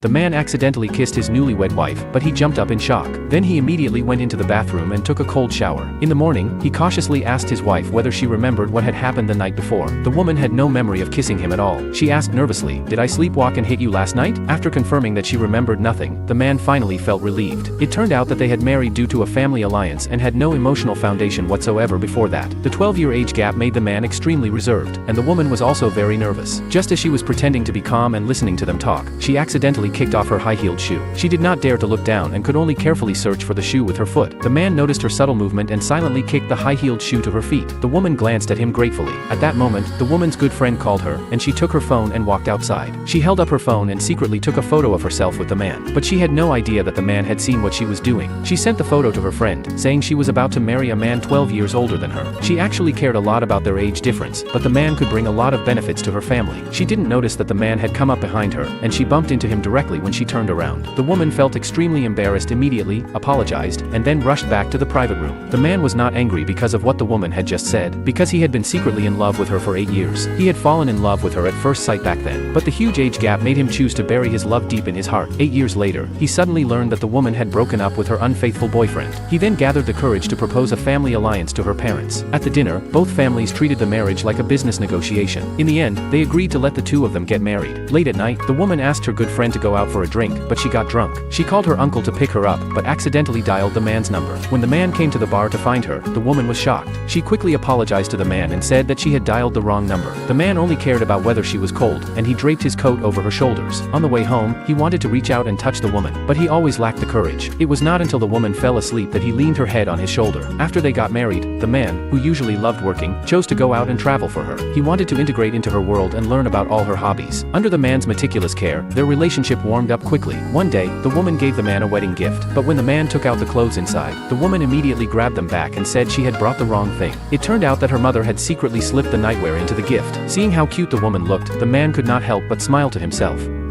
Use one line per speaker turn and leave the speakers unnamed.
The man accidentally kissed his newlywed wife, but he jumped up in shock. Then he immediately went into the bathroom and took a cold shower. In the morning, he cautiously asked his wife whether she remembered what had happened the night before. The woman had no memory of kissing him at all. She asked nervously, "Did I sleepwalk and hit you last night?" After confirming that she remembered nothing, the man finally felt relieved. It turned out that they had married due to a family alliance and had no emotional foundation whatsoever before that. The 12-year age gap made the man extremely reserved, and the woman was also very nervous. Just as she was pretending to be calm and listening to them talk, she accidentally kicked off her high-heeled shoe. She did not dare to look down and could only carefully search for the shoe with her foot. The man noticed her subtle movement and silently kicked the high-heeled shoe to her feet. The woman glanced at him gratefully. At that moment, the woman's good friend called her, and she took her phone and walked outside. She held up her phone and secretly took a photo of herself with the man. But she had no idea that the man had seen what she was doing. She sent the photo to her friend, saying she was about to marry a man 12 years older than her. She actually cared a lot about their age difference, but the man could bring a lot of benefits to her family. She didn't notice that the man had come up behind her, and she bumped into him directly when she turned around. The woman felt extremely embarrassed immediately, apologized, and then rushed back to the private room. The man was not angry because of what the woman had just said, because he had been secretly in love with her for 8 years. He had fallen in love with her at first sight back then. But the huge age gap made him choose to bury his love deep in his heart. 8 years later, he suddenly learned that the woman had broken up with her unfaithful boyfriend. He then gathered the courage to propose a family alliance to her parents. At the dinner, both families treated the marriage like a business negotiation. In the end, they agreed to let the two of them get married. Late at night, the woman asked her good friend to go out for a drink, but she got drunk. She called her uncle to pick her up, but accidentally dialed the man's number. When the man came to the bar to find her, the woman was shocked. She quickly apologized to the man and said that she had dialed the wrong number. The man only cared about whether she was cold, and he draped his coat over her shoulders. On the way home, he wanted to reach out and touch the woman, but he always lacked the courage. It was not until the woman fell asleep that he leaned her head on his shoulder. After they got married, the man, who usually loved working, chose to go out and travel for her. He wanted to integrate into her world and learn about all her hobbies. Under the man's meticulous care, their relationship warmed up quickly. One day, the woman gave the man a wedding gift, but when the man took out the clothes inside, the woman immediately grabbed them back and said she had brought the wrong thing. It turned out that her mother had secretly slipped the nightwear into the gift. Seeing how cute the woman looked, the man could not help but smile to himself.